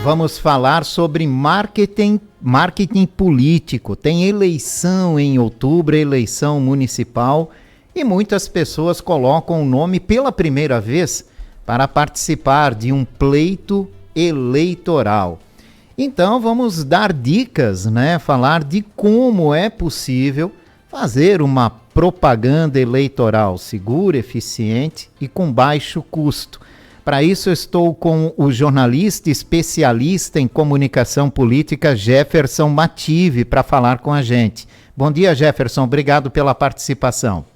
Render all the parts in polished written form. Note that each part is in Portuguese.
Vamos falar sobre marketing político. Tem eleição em outubro, eleição municipal, e muitas pessoas colocam o nome pela primeira vez para participar de um pleito eleitoral. Então vamos dar dicas, né? Falar de como é possível fazer uma propaganda eleitoral segura, eficiente e com baixo custo. Para isso, eu estou com o jornalista especialista em comunicação política, Jefferson Mative, para falar com a gente. Bom dia, Jefferson. Obrigado pela participação.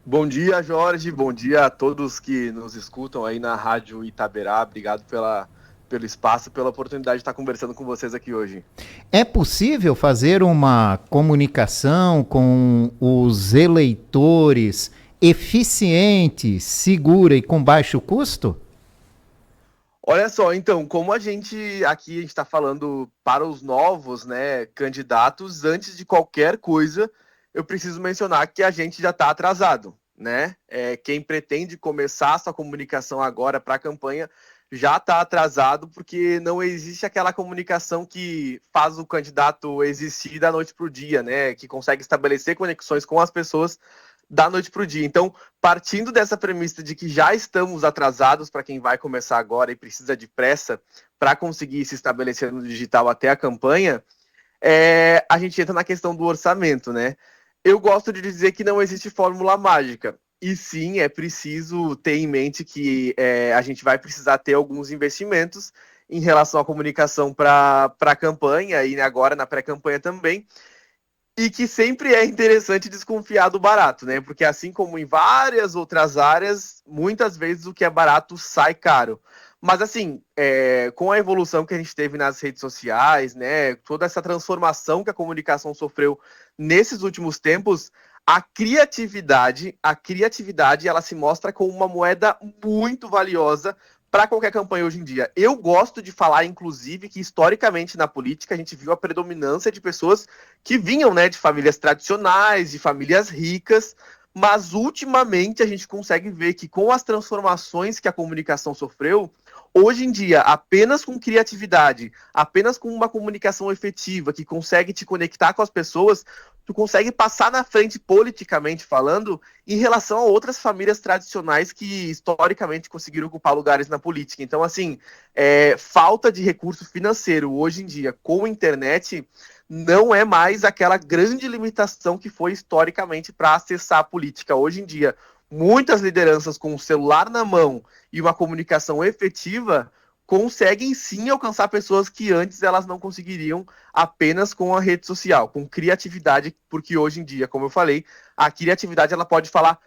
Bom dia, Jorge. Bom dia a todos que nos escutam aí na Rádio Itaberá. Obrigado pelo espaço, pela oportunidade de estar conversando com vocês aqui hoje. É possível fazer uma comunicação com os eleitores eficiente, segura e com baixo custo? Olha só, então, como a gente está falando para os novos, né, candidatos, antes de qualquer coisa, eu preciso mencionar que a gente já está atrasado, né? Quem pretende começar a sua comunicação agora para a campanha já está atrasado, porque não existe aquela comunicação que faz o candidato existir da noite para o dia, né? Que consegue estabelecer conexões com as pessoas da noite para o dia. Então, partindo dessa premissa de que já estamos atrasados para quem vai começar agora e precisa de pressa para conseguir se estabelecer no digital até a campanha, a gente entra na questão do orçamento, né? Eu gosto de dizer que não existe fórmula mágica. E sim, é preciso ter em mente que a gente vai precisar ter alguns investimentos em relação à comunicação para a campanha e agora na pré-campanha também. E que sempre é interessante desconfiar do barato, né? Porque assim como em várias outras áreas, muitas vezes o que é barato sai caro. Mas assim, com a evolução que a gente teve nas redes sociais, né? Toda essa transformação que a comunicação sofreu nesses últimos tempos, a criatividade, ela se mostra como uma moeda muito valiosa para qualquer campanha hoje em dia. Eu gosto de falar, inclusive, que historicamente na política a gente viu a predominância de pessoas que vinham, né, de famílias tradicionais, de famílias ricas, mas ultimamente a gente consegue ver que com as transformações que a comunicação sofreu, hoje em dia, apenas com criatividade, apenas com uma comunicação efetiva que consegue te conectar com as pessoas, tu consegue passar na frente politicamente falando em relação a outras famílias tradicionais que historicamente conseguiram ocupar lugares na política. Então, assim, falta de recurso financeiro hoje em dia com a internet não é mais aquela grande limitação que foi historicamente para acessar a política. Hoje em dia, muitas lideranças com o celular na mão e uma comunicação efetiva conseguem sim alcançar pessoas que antes elas não conseguiriam apenas com a rede social, com criatividade, porque hoje em dia, como eu falei, a criatividade ela pode falar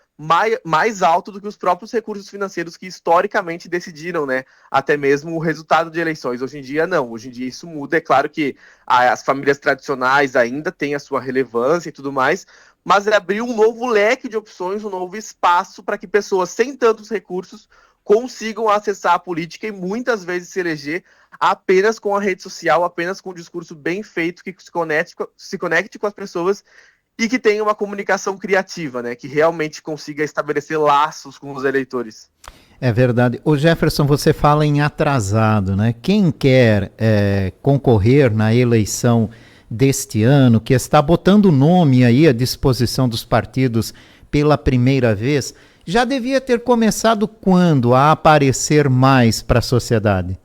mais alto do que os próprios recursos financeiros que historicamente decidiram, né, até mesmo o resultado de eleições. Hoje em dia não, hoje em dia isso muda, é claro que as famílias tradicionais ainda têm a sua relevância e tudo mais, mas abriu um novo leque de opções, um novo espaço para que pessoas sem tantos recursos consigam acessar a política e muitas vezes se eleger apenas com a rede social, apenas com um discurso bem feito que se conecte com as pessoas e que tenha uma comunicação criativa, né? Que realmente consiga estabelecer laços com os eleitores. É verdade. Ô Jefferson, você fala em atrasado, né? Quem quer concorrer na eleição deste ano, que está botando o nome aí à disposição dos partidos pela primeira vez, já devia ter começado quando a aparecer mais para a sociedade?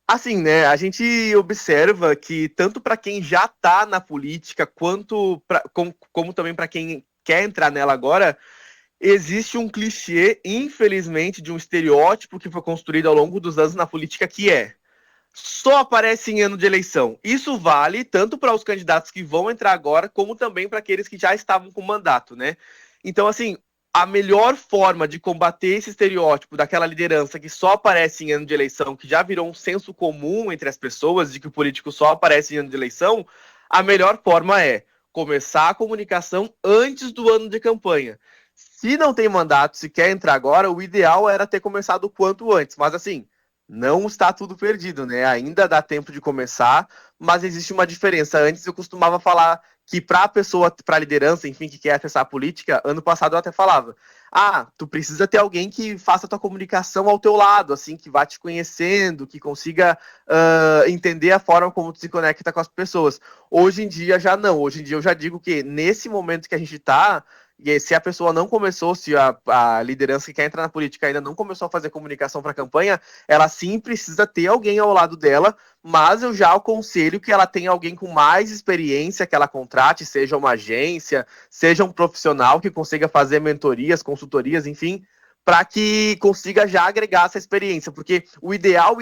Assim, né, a gente observa que tanto para quem já está na política, como também para quem quer entrar nela agora, existe um clichê, infelizmente, de um estereótipo que foi construído ao longo dos anos na política, que só aparece em ano de eleição. Isso vale tanto para os candidatos que vão entrar agora, como também para aqueles que já estavam com mandato, né? Então, assim, a melhor forma de combater esse estereótipo daquela liderança que só aparece em ano de eleição, que já virou um senso comum entre as pessoas de que o político só aparece em ano de eleição, a melhor forma é começar a comunicação antes do ano de campanha. Se não tem mandato, se quer entrar agora, o ideal era ter começado o quanto antes. Mas assim, não está tudo perdido, né? Ainda dá tempo de começar, mas existe uma diferença. Antes eu costumava falar que para a pessoa, para a liderança, enfim, que quer acessar a política, ano passado eu até falava, tu precisa ter alguém que faça a tua comunicação ao teu lado, assim, que vá te conhecendo, que consiga entender a forma como tu se conecta com as pessoas. Hoje em dia já não, hoje em dia eu já digo que nesse momento que a gente está, e se a pessoa não começou, se a liderança que quer entrar na política ainda não começou a fazer comunicação para a campanha, ela sim precisa ter alguém ao lado dela, mas eu já aconselho que ela tenha alguém com mais experiência que ela contrate, seja uma agência, seja um profissional que consiga fazer mentorias, consultorias, enfim, para que consiga já agregar essa experiência, porque o ideal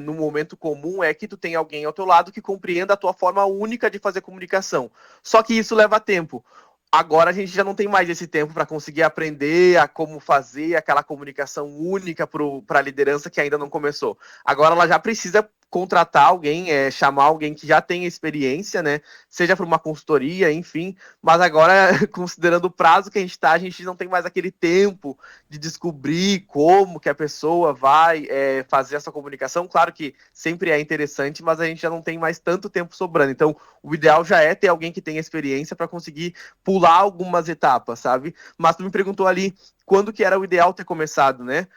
no momento comum é que tu tenha alguém ao teu lado que compreenda a tua forma única de fazer comunicação. Só que isso leva tempo. Agora a gente já não tem mais esse tempo para conseguir aprender a como fazer aquela comunicação única para a liderança que ainda não começou. Agora ela já precisa contratar alguém, chamar alguém que já tenha experiência, né? Seja para uma consultoria, enfim. Mas agora, considerando o prazo que a gente está, a gente não tem mais aquele tempo de descobrir como que a pessoa vai fazer essa comunicação. Claro que sempre é interessante, mas a gente já não tem mais tanto tempo sobrando. Então, o ideal já é ter alguém que tenha experiência para conseguir pular algumas etapas, sabe? Mas tu me perguntou ali quando que era o ideal ter começado, né?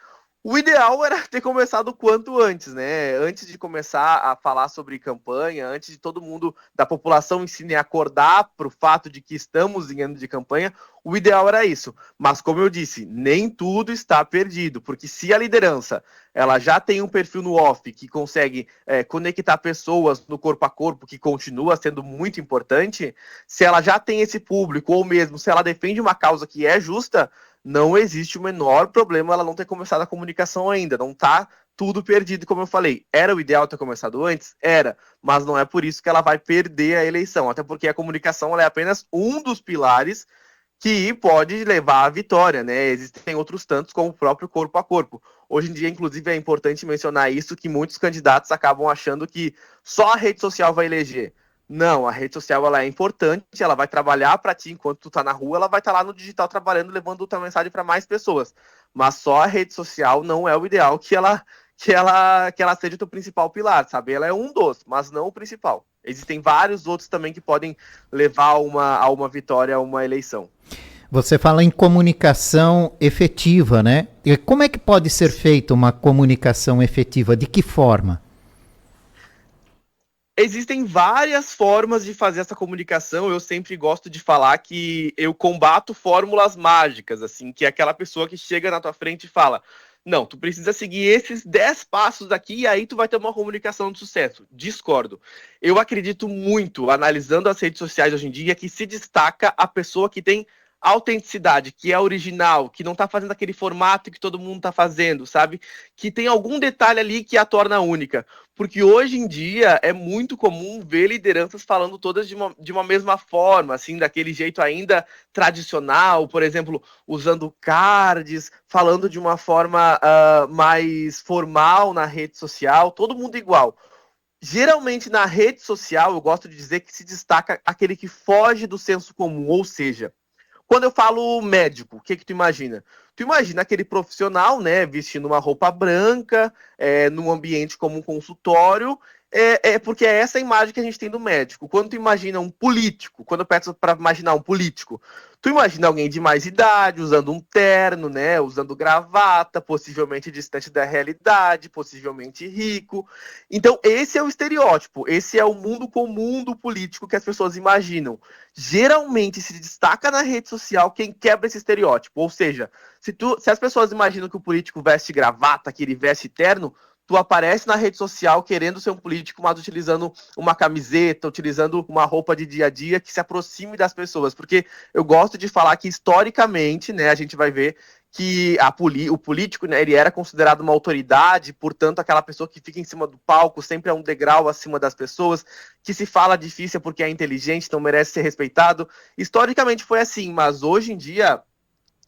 O ideal era ter começado o quanto antes, né? Antes de começar a falar sobre campanha, antes de todo mundo da população em si né, acordar para o fato de que estamos em ano de campanha, o ideal era isso. Mas como eu disse, nem tudo está perdido, porque se a liderança ela já tem um perfil no off que consegue conectar pessoas no corpo a corpo, que continua sendo muito importante, se ela já tem esse público, ou mesmo se ela defende uma causa que é justa, não existe o menor problema ela não ter começado a comunicação ainda, não tá tudo perdido, como eu falei. Era o ideal ter começado antes? Era, mas não é por isso que ela vai perder a eleição, até porque a comunicação ela é apenas um dos pilares que pode levar à vitória, né? Existem outros tantos, como o próprio corpo a corpo. Hoje em dia, inclusive, é importante mencionar isso, que muitos candidatos acabam achando que só a rede social vai eleger. Não, a rede social ela é importante, ela vai trabalhar para ti enquanto tu tá na rua, ela vai estar lá no digital trabalhando, levando tua mensagem para mais pessoas. Mas só a rede social não é o ideal que ela seja o teu principal pilar, sabe? Ela é um dos, mas não o principal. Existem vários outros também que podem levar a uma vitória, a uma eleição. Você fala em comunicação efetiva, né? E como é que pode ser feita uma comunicação efetiva? De que forma? Existem várias formas de fazer essa comunicação. Eu sempre gosto de falar que eu combato fórmulas mágicas, assim, que é aquela pessoa que chega na tua frente e fala: não, tu precisa seguir esses 10 passos aqui e aí tu vai ter uma comunicação de sucesso. Discordo. Eu acredito muito, analisando as redes sociais hoje em dia, que se destaca a pessoa que tem autenticidade, que é original, que não tá fazendo aquele formato que todo mundo tá fazendo, sabe? Que tem algum detalhe ali que a torna única. Porque hoje em dia é muito comum ver lideranças falando todas de uma mesma forma, assim, daquele jeito ainda tradicional, por exemplo, usando cards, falando de uma forma mais formal na rede social, todo mundo igual. Geralmente na rede social, eu gosto de dizer que se destaca aquele que foge do senso comum, ou seja, quando eu falo médico, o que que tu imagina? Tu imagina aquele profissional, né, vestindo uma roupa branca, num ambiente como um consultório, porque é essa a imagem que a gente tem do médico. Quando tu imagina um político, quando eu peço para imaginar um político, tu imagina alguém de mais idade, usando um terno, né, usando gravata, possivelmente distante da realidade, possivelmente rico. Então, esse é o estereótipo, esse é o mundo comum do político que as pessoas imaginam. Geralmente se destaca na rede social quem quebra esse estereótipo. Ou seja, se as pessoas imaginam que o político veste gravata, que ele veste terno, tu aparece na rede social querendo ser um político, mas utilizando uma camiseta, utilizando uma roupa de dia a dia que se aproxime das pessoas. Porque eu gosto de falar que historicamente, né, a gente vai ver que o político, né, ele era considerado uma autoridade, portanto, aquela pessoa que fica em cima do palco sempre é um degrau acima das pessoas, que se fala difícil porque é inteligente, então merece ser respeitado. Historicamente foi assim, mas hoje em dia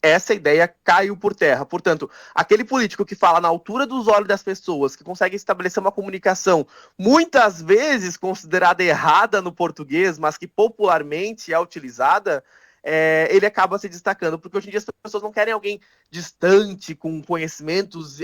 essa ideia caiu por terra. Portanto, aquele político que fala na altura dos olhos das pessoas, que consegue estabelecer uma comunicação muitas vezes considerada errada no português, mas que popularmente é utilizada, ele acaba se destacando, porque hoje em dia as pessoas não querem alguém distante, com conhecimentos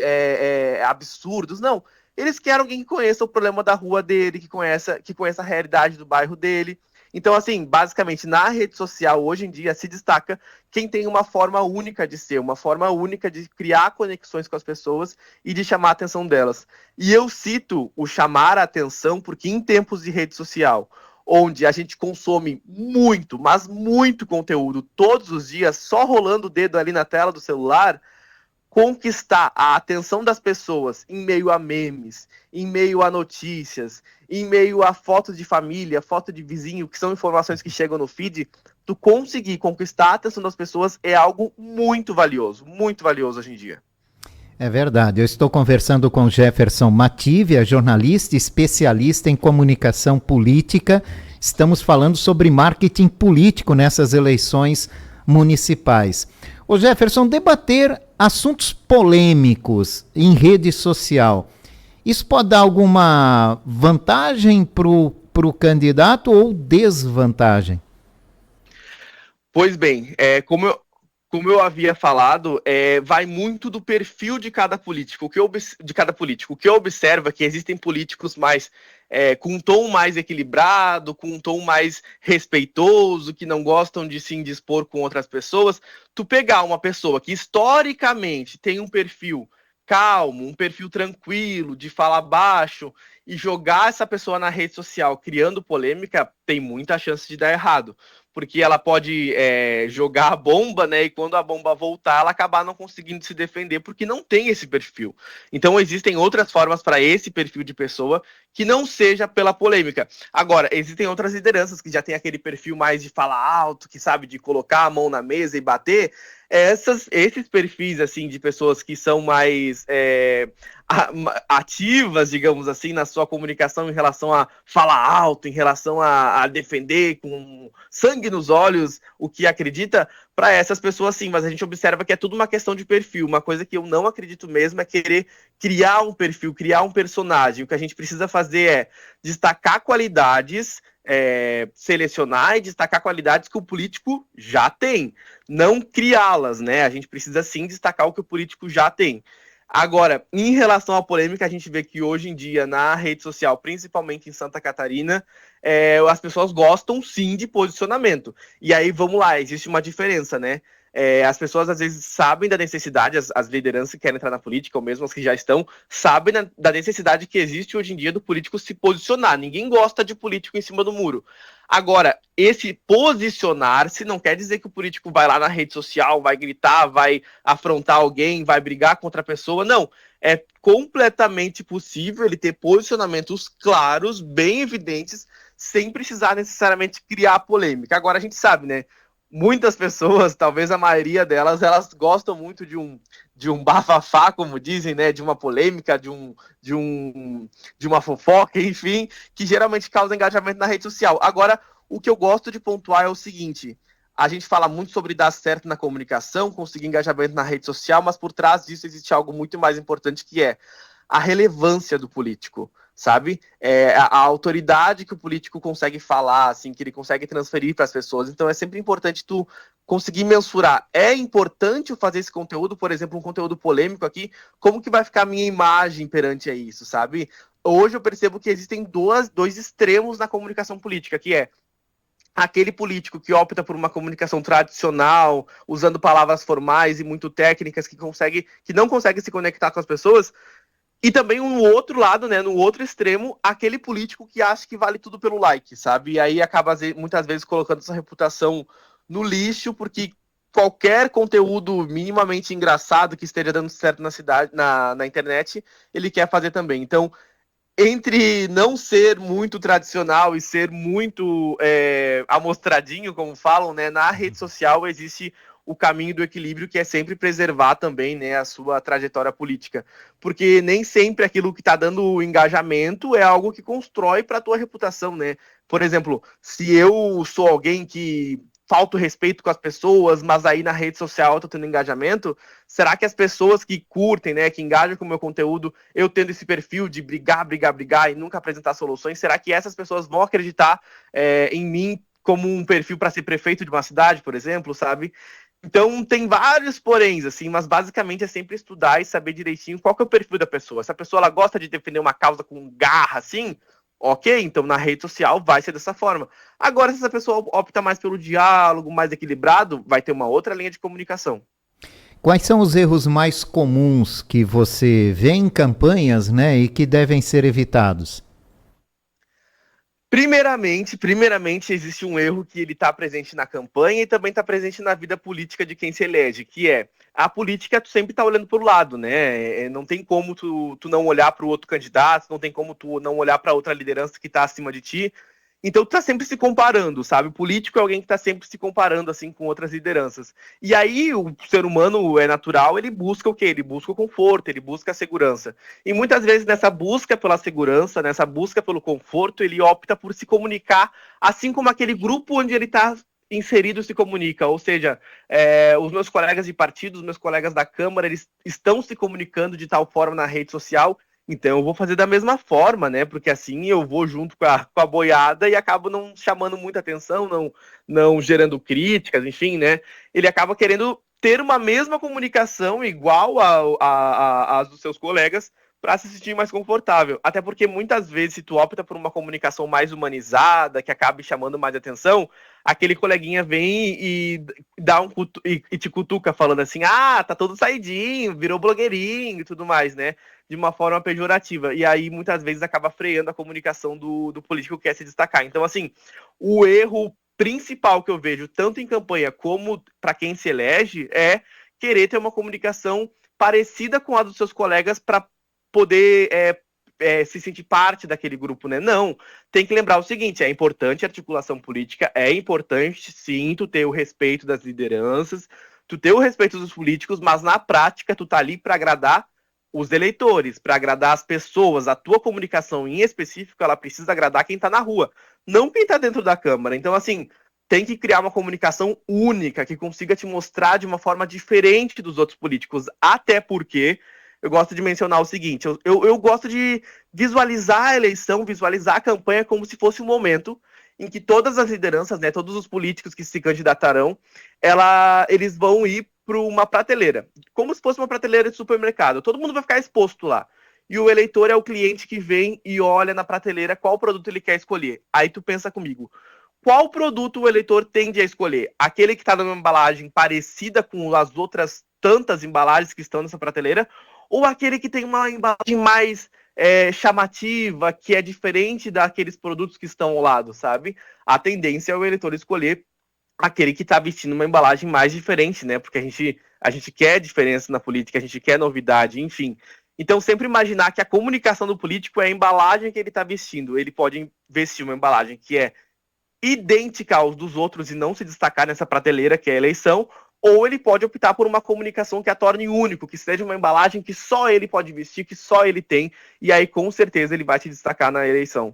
absurdos, não. Eles querem alguém que conheça o problema da rua dele, que conheça a realidade do bairro dele. Então, assim, basicamente, na rede social, hoje em dia, se destaca quem tem uma forma única de ser, uma forma única de criar conexões com as pessoas e de chamar a atenção delas. E eu cito o chamar a atenção porque em tempos de rede social, onde a gente consome muito, mas muito conteúdo todos os dias, só rolando o dedo ali na tela do celular, conquistar a atenção das pessoas em meio a memes, em meio a notícias, em meio a fotos de família, foto de vizinho, que são informações que chegam no feed, tu conseguir conquistar a atenção das pessoas é algo muito valioso hoje em dia. É verdade. Eu estou conversando com Jefferson Matívia, jornalista especialista em comunicação política. Estamos falando sobre marketing político nessas eleições municipais. Ô Jefferson, debater assuntos polêmicos em rede social, isso pode dar alguma vantagem para o candidato ou desvantagem? Pois bem, como eu havia falado, vai muito do perfil de cada político. O que eu observo é que existem políticos mais com um tom mais equilibrado, com um tom mais respeitoso, que não gostam de se indispor com outras pessoas. Tu pegar uma pessoa que historicamente tem um perfil calmo, um perfil tranquilo, de falar baixo, e jogar essa pessoa na rede social criando polêmica, tem muita chance de dar errado. Porque ela pode jogar a bomba, né? E quando a bomba voltar, ela acabar não conseguindo se defender, porque não tem esse perfil. Então, existem outras formas para esse perfil de pessoa que não seja pela polêmica. Agora, existem outras lideranças que já tem aquele perfil mais de falar alto, que sabe de colocar a mão na mesa e bater. Esses perfis, assim, de pessoas que são mais ativas, digamos assim, na sua comunicação em relação a falar alto, em relação a defender com sangue nos olhos o que acredita, para essas pessoas sim, mas a gente observa que é tudo uma questão de perfil. Uma coisa que eu não acredito mesmo é querer criar um perfil, criar um personagem. O que a gente precisa fazer é destacar qualidades, selecionar e destacar qualidades que o político já tem, não criá-las, né? A gente precisa sim destacar o que o político já tem. Agora, em relação à polêmica, a gente vê que hoje em dia, na rede social, principalmente em Santa Catarina, as pessoas gostam sim de posicionamento. E aí, vamos lá, existe uma diferença, né? As pessoas às vezes sabem da necessidade, as lideranças que querem entrar na política, ou mesmo as que já estão, sabem da necessidade que existe hoje em dia do político se posicionar. Ninguém gosta de político em cima do muro. Agora, esse posicionar-se não quer dizer que o político vai lá na rede social, vai gritar, vai afrontar alguém, vai brigar contra a pessoa. Não. É completamente possível ele ter posicionamentos claros, bem evidentes, sem precisar necessariamente criar polêmica. Agora, a gente sabe, né? Muitas pessoas, talvez a maioria delas, elas gostam muito de um bafafá, como dizem, né? De uma polêmica, de uma fofoca, enfim, que geralmente causa engajamento na rede social. Agora, o que eu gosto de pontuar é o seguinte: a gente fala muito sobre dar certo na comunicação, conseguir engajamento na rede social, mas por trás disso existe algo muito mais importante, que é a relevância do político, sabe? A autoridade que o político consegue falar, assim, que ele consegue transferir para as pessoas. Então é sempre importante tu conseguir mensurar. É importante eu fazer esse conteúdo, por exemplo, um conteúdo polêmico aqui, como que vai ficar a minha imagem perante a isso, sabe? Hoje eu percebo que existem dois extremos na comunicação política, que é aquele político que opta por uma comunicação tradicional, usando palavras formais e muito técnicas, que não consegue se conectar com as pessoas. E também no outro lado, né, no outro extremo, aquele político que acha que vale tudo pelo like, sabe? E aí acaba muitas vezes colocando essa reputação no lixo, porque qualquer conteúdo minimamente engraçado que esteja dando certo na internet, ele quer fazer também. Então, entre não ser muito tradicional e ser muito amostradinho, como falam, né, na rede social existe o caminho do equilíbrio, que é sempre preservar também, né, a sua trajetória política. Porque nem sempre aquilo que está dando engajamento é algo que constrói para a tua reputação, né? Por exemplo, se eu sou alguém que falta o respeito com as pessoas, mas aí na rede social eu tô tendo engajamento, será que as pessoas que curtem, né, que engajam com o meu conteúdo, eu tendo esse perfil de brigar e nunca apresentar soluções, será que essas pessoas vão acreditar em mim como um perfil para ser prefeito de uma cidade, por exemplo, sabe? Então tem vários poréns, assim, mas basicamente é sempre estudar e saber direitinho qual que é o perfil da pessoa. Se a pessoa ela gosta de defender uma causa com garra, assim, Ok, então na rede social vai ser dessa forma. Agora, se essa pessoa opta mais pelo diálogo, mais equilibrado, vai ter uma outra linha de comunicação. Quais são os erros mais comuns que você vê em campanhas, né, e que devem ser evitados? Primeiramente, existe um erro que ele está presente na campanha e também está presente na vida política de quem se elege, que é a política tu sempre está olhando para o lado, né? Não tem como tu não olhar para o outro candidato, não tem como tu não olhar para outra liderança que está acima de ti. Então tu tá sempre se comparando, sabe? O político é alguém que tá sempre se comparando assim com outras lideranças. E aí o ser humano é natural, ele busca o quê? Ele busca o conforto, ele busca a segurança. E muitas vezes nessa busca pela segurança, nessa busca pelo conforto, ele opta por se comunicar assim como aquele grupo onde ele está inserido se comunica, ou seja, os meus colegas de partido, os meus colegas da Câmara, eles estão se comunicando de tal forma na rede social. Então eu vou fazer da mesma forma, né? Porque assim eu vou junto com a boiada e acabo não chamando muita atenção, não gerando críticas, enfim, né? Ele acaba querendo ter uma mesma comunicação igual às dos seus colegas para se sentir mais confortável. Até porque muitas vezes, se tu opta por uma comunicação mais humanizada, que acabe chamando mais atenção, aquele coleguinha vem e dá e te cutuca falando assim: ah, tá todo saidinho, virou blogueirinho e tudo mais, né? De uma forma pejorativa. E aí, muitas vezes, acaba freando a comunicação do político que quer se destacar. Então, assim, o erro principal que eu vejo, tanto em campanha como para quem se elege, é querer ter uma comunicação parecida com a dos seus colegas para poder se sentir parte daquele grupo, né? Não, tem que lembrar o seguinte, é importante a articulação política, é importante, sim, tu ter o respeito das lideranças, tu ter o respeito dos políticos, mas na prática tu tá ali para agradar os eleitores, para agradar as pessoas. A tua comunicação em específico, ela precisa agradar quem está na rua, não quem está dentro da Câmara. Então, assim, tem que criar uma comunicação única, que consiga te mostrar de uma forma diferente dos outros políticos, até porque eu gosto de mencionar o seguinte, eu gosto de visualizar a eleição, visualizar a campanha como se fosse um momento em que todas as lideranças, né, todos os políticos que se candidatarão, eles vão ir para uma prateleira, como se fosse uma prateleira de supermercado. Todo mundo vai ficar exposto lá. E o eleitor é o cliente que vem e olha na prateleira qual produto ele quer escolher. Aí tu pensa comigo, qual produto o eleitor tende a escolher? Aquele que está numa embalagem parecida com as outras tantas embalagens que estão nessa prateleira, ou aquele que tem uma embalagem mais chamativa, que é diferente daqueles produtos que estão ao lado, sabe? A tendência é o eleitor escolher aquele que está vestindo uma embalagem mais diferente, né? Porque a gente quer diferença na política, a gente quer novidade, enfim. Então, sempre imaginar que a comunicação do político é a embalagem que ele está vestindo. Ele pode vestir uma embalagem que é idêntica aos dos outros e não se destacar nessa prateleira que é a eleição, ou ele pode optar por uma comunicação que a torne único, que seja uma embalagem que só ele pode vestir, que só ele tem, e aí com certeza ele vai se destacar na eleição.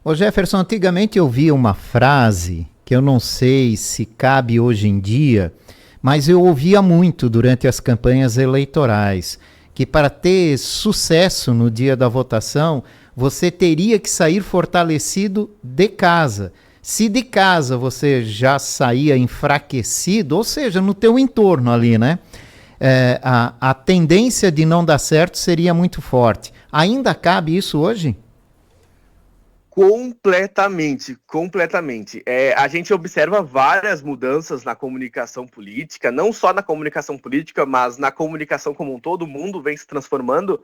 Ô Jefferson, antigamente eu via uma frase que eu não sei se cabe hoje em dia, mas eu ouvia muito durante as campanhas eleitorais, que para ter sucesso no dia da votação, você teria que sair fortalecido de casa. Se de casa você já saía enfraquecido, ou seja, no teu entorno ali, né? A tendência de não dar certo seria muito forte. Ainda cabe isso hoje? Completamente. A gente observa várias mudanças na comunicação política, não só na comunicação política, mas na comunicação como um todo. O mundo vem se transformando,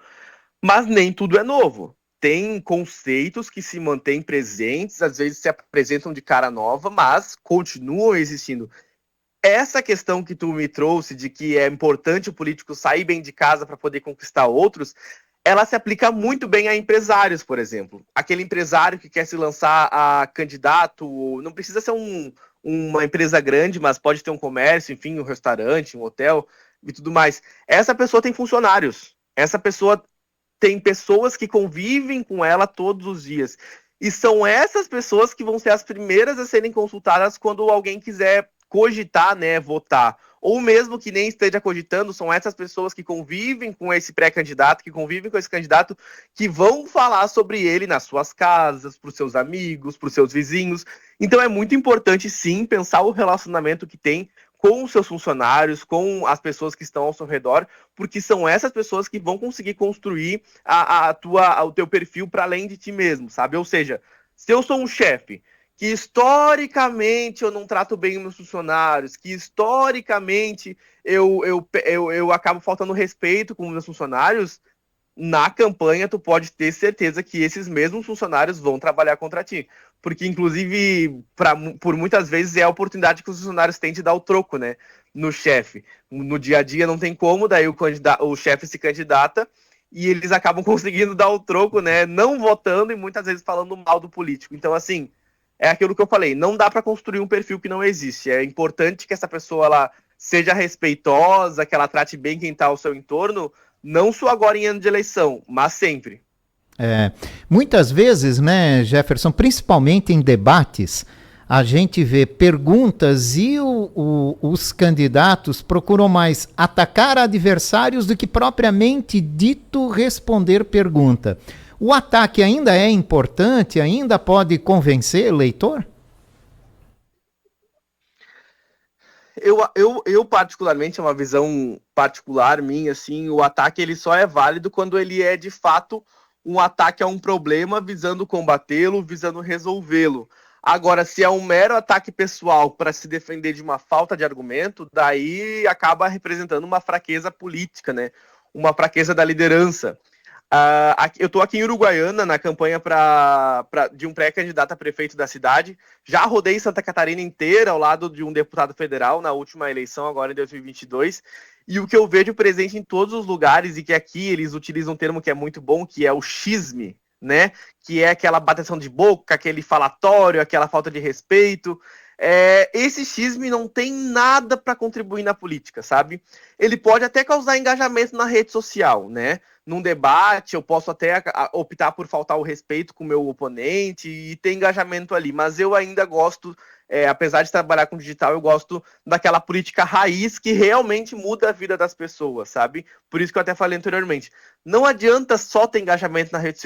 mas nem tudo é novo. Tem conceitos que se mantêm presentes, às vezes se apresentam de cara nova, mas continuam existindo. Essa questão que tu me trouxe de que é importante o político sair bem de casa para poder conquistar outros, ela se aplica muito bem a empresários, por exemplo. Aquele empresário que quer se lançar a candidato, não precisa ser uma empresa grande, mas pode ter um comércio, enfim, um restaurante, um hotel e tudo mais. Essa pessoa tem funcionários. Essa pessoa tem pessoas que convivem com ela todos os dias. E são essas pessoas que vão ser as primeiras a serem consultadas quando alguém quiser cogitar, né, votar. Ou mesmo que nem esteja cogitando, são essas pessoas que convivem com esse pré-candidato, que convivem com esse candidato, que vão falar sobre ele nas suas casas, para os seus amigos, para os seus vizinhos. Então é muito importante, sim, pensar o relacionamento que tem com os seus funcionários, com as pessoas que estão ao seu redor, porque são essas pessoas que vão conseguir construir o teu perfil para além de ti mesmo, sabe? Ou seja, se eu sou um chefe que historicamente eu não trato bem os meus funcionários, que historicamente eu acabo faltando respeito com os meus funcionários, na campanha tu pode ter certeza que esses mesmos funcionários vão trabalhar contra ti. Porque, inclusive, por muitas vezes é a oportunidade que os funcionários têm de dar o troco, né? No chefe. No dia a dia não tem como, daí o chefe se candidata e eles acabam conseguindo dar o troco, né? Não votando e muitas vezes falando mal do político. Então, assim, é aquilo que eu falei, não dá para construir um perfil que não existe. É importante que essa pessoa ela seja respeitosa, que ela trate bem quem está ao seu entorno, não só agora em ano de eleição, mas sempre. Muitas vezes, né, Jefferson, principalmente em debates, a gente vê perguntas e os candidatos procuram mais atacar adversários do que propriamente dito responder pergunta. O ataque ainda é importante, ainda pode convencer eleitor? Eu particularmente, é uma visão particular minha, assim, o ataque ele só é válido quando ele é de fato um ataque a um problema visando combatê-lo, visando resolvê-lo. Agora, se é um mero ataque pessoal para se defender de uma falta de argumento, daí acaba representando uma fraqueza política, né? Uma fraqueza da liderança. Eu estou aqui em Uruguaiana, na campanha de um pré-candidato a prefeito da cidade. Já rodei Santa Catarina inteira ao lado de um deputado federal na última eleição, agora em 2022. E o que eu vejo presente em todos os lugares, e que aqui eles utilizam um termo que é muito bom, que é o xisme, né? Que é aquela bateção de boca, aquele falatório, aquela falta de respeito. Esse xisme não tem nada para contribuir na política, sabe? Ele pode até causar engajamento na rede social, né? Num debate, eu posso até optar por faltar o respeito com o meu oponente e ter engajamento ali, mas eu ainda gosto, apesar de trabalhar com digital, eu gosto daquela política raiz que realmente muda a vida das pessoas, sabe? Por isso que eu até falei anteriormente, não adianta só ter engajamento na rede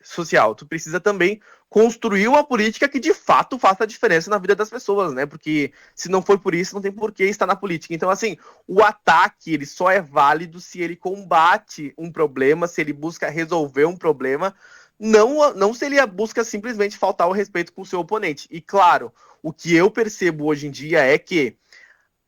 social, tu precisa também construir uma política que de fato faça a diferença na vida das pessoas, né? Porque se não for por isso, não tem por que estar na política. Então, assim, o ataque, ele só é válido se ele combate um problema, se ele busca resolver um problema, não se ele busca simplesmente faltar o respeito com o seu oponente. E, claro, o que eu percebo hoje em dia é que,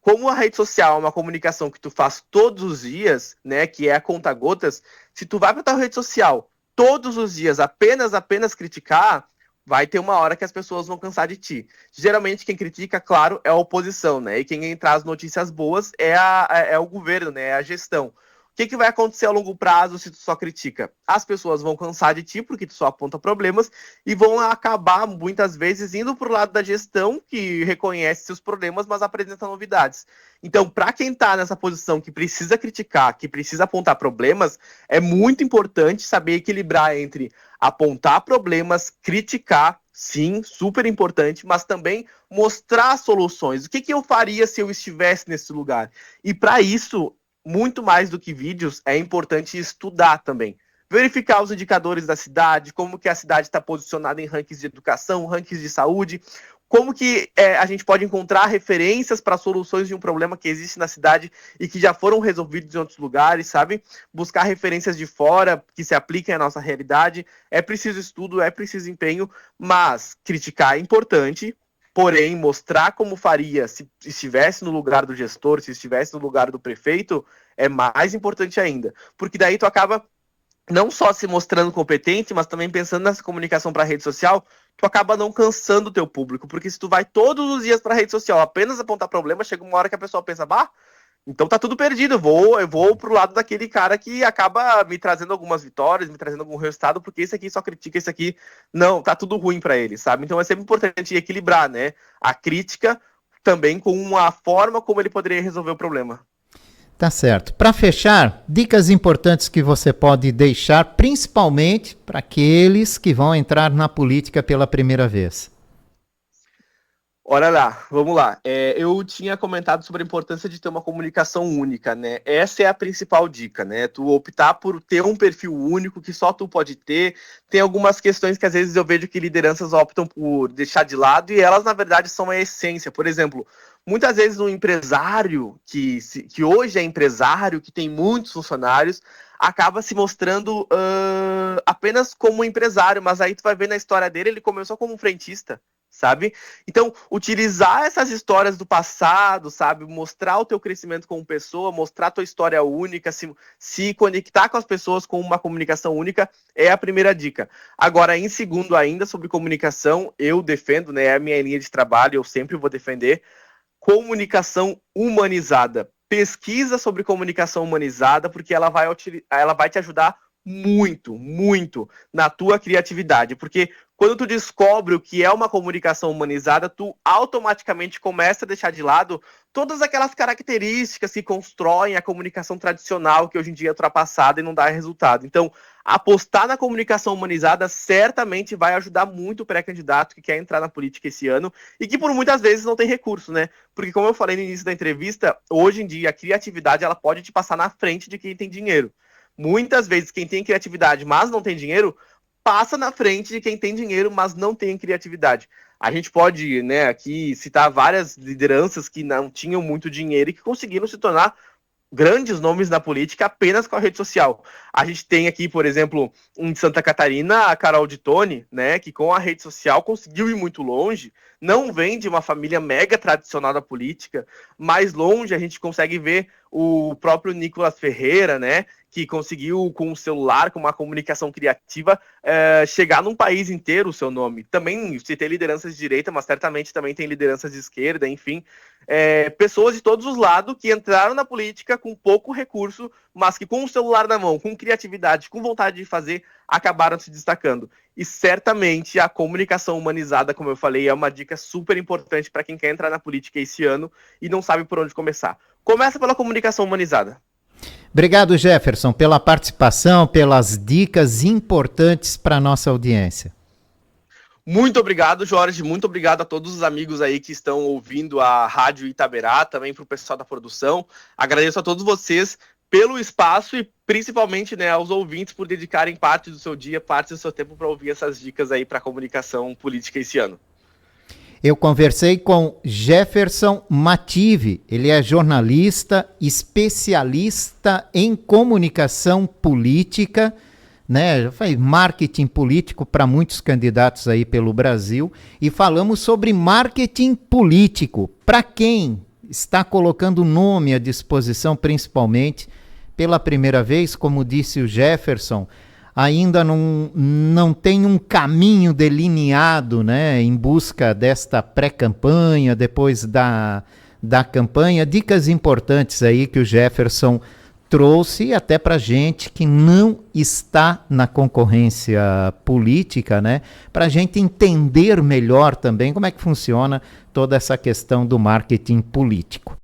como a rede social é uma comunicação que tu faz todos os dias, né, que é a conta-gotas, se tu vai para tua rede social todos os dias apenas criticar, vai ter uma hora que as pessoas vão cansar de ti. Geralmente quem critica, claro, é a oposição, né? E quem traz notícias boas é o governo, né? É a gestão. O que vai acontecer a longo prazo se tu só critica? As pessoas vão cansar de ti porque tu só aponta problemas e vão acabar, muitas vezes, indo para o lado da gestão, que reconhece seus problemas, mas apresenta novidades. Então, para quem está nessa posição que precisa criticar, que precisa apontar problemas, é muito importante saber equilibrar entre apontar problemas, criticar, sim, super importante, mas também mostrar soluções. O que eu faria se eu estivesse nesse lugar? E para isso, muito mais do que vídeos, é importante estudar também. Verificar os indicadores da cidade, como que a cidade está posicionada em rankings de educação, rankings de saúde, como que a gente pode encontrar referências para soluções de um problema que existe na cidade e que já foram resolvidos em outros lugares, sabe? Buscar referências de fora que se apliquem à nossa realidade. É preciso estudo, é preciso empenho, mas criticar é importante. Porém, mostrar como faria se estivesse no lugar do gestor, se estivesse no lugar do prefeito, é mais importante ainda. Porque daí tu acaba não só se mostrando competente, mas também pensando nessa comunicação para a rede social, tu acaba não cansando o teu público. Porque se tu vai todos os dias para a rede social apenas apontar problema, chega uma hora que a pessoa pensa, então tá tudo perdido, eu vou pro lado daquele cara que acaba me trazendo algumas vitórias, me trazendo algum resultado, porque esse aqui só critica, esse aqui não, tá tudo ruim para ele, sabe? Então é sempre importante equilibrar, né? A crítica também com uma forma como ele poderia resolver o problema. Tá certo. Para fechar, dicas importantes que você pode deixar, principalmente para aqueles que vão entrar na política pela primeira vez. Olha lá, vamos lá. Eu tinha comentado sobre a importância de ter uma comunicação única, né? Essa é a principal dica, né? Tu optar por ter um perfil único que só tu pode ter. Tem algumas questões que às vezes eu vejo que lideranças optam por deixar de lado e elas, na verdade, são a essência. Por exemplo, muitas vezes um empresário que hoje é empresário, que tem muitos funcionários, acaba se mostrando apenas como empresário, mas aí tu vai ver na história dele, ele começou como um frentista, sabe? Então, utilizar essas histórias do passado, sabe? Mostrar o teu crescimento como pessoa, mostrar a tua história única, se conectar com as pessoas com uma comunicação única é a primeira dica. Agora, em segundo ainda, sobre comunicação, eu defendo, né? É a minha linha de trabalho, eu sempre vou defender comunicação humanizada. Pesquisa sobre comunicação humanizada, porque ela vai te ajudar muito, muito na tua criatividade. Porque quando tu descobre o que é uma comunicação humanizada, tu automaticamente começa a deixar de lado todas aquelas características que constroem a comunicação tradicional, que hoje em dia é ultrapassada e não dá resultado. Então, apostar na comunicação humanizada certamente vai ajudar muito o pré-candidato que quer entrar na política esse ano e que por muitas vezes não tem recurso, né? Porque como eu falei no início da entrevista, hoje em dia a criatividade ela pode te passar na frente de quem tem dinheiro. Muitas vezes quem tem criatividade, mas não tem dinheiro, passa na frente de quem tem dinheiro, mas não tem criatividade. A gente pode, né, aqui citar várias lideranças que não tinham muito dinheiro e que conseguiram se tornar grandes nomes na política apenas com a rede social. A gente tem aqui, por exemplo, em Santa Catarina, a Carol de Tone, né, que com a rede social conseguiu ir muito longe, não vem de uma família mega tradicional da política, mais longe a gente consegue ver o próprio Nicolas Ferreira, né, que conseguiu com o celular, com uma comunicação criativa, chegar num país inteiro o seu nome. Também se tem lideranças de direita, mas certamente também tem lideranças de esquerda, enfim, pessoas de todos os lados que entraram na política com pouco recurso, mas que com o celular na mão, com criatividade, com vontade de fazer, acabaram se destacando. E certamente a comunicação humanizada, como eu falei, é uma dica super importante para quem quer entrar na política esse ano e não sabe por onde começar. Começa pela comunicação humanizada. Obrigado, Jefferson, pela participação, pelas dicas importantes para a nossa audiência. Muito obrigado, Jorge. Muito obrigado a todos os amigos aí que estão ouvindo a Rádio Itaberá, também para o pessoal da produção. Agradeço a todos vocês pelo espaço e principalmente, né, aos ouvintes por dedicarem parte do seu dia, parte do seu tempo para ouvir essas dicas aí para a comunicação política esse ano. Eu conversei com Jefferson Mative, ele é jornalista, especialista em comunicação política, né? Já faz marketing político para muitos candidatos aí pelo Brasil e falamos sobre marketing político. Para quem está colocando o nome à disposição, principalmente pela primeira vez, como disse o Jefferson, ainda não tem um caminho delineado, né, em busca desta pré-campanha, depois da campanha. Dicas importantes aí que o Jefferson trouxe até para gente que não está na concorrência política, né, para a gente entender melhor também como é que funciona toda essa questão do marketing político.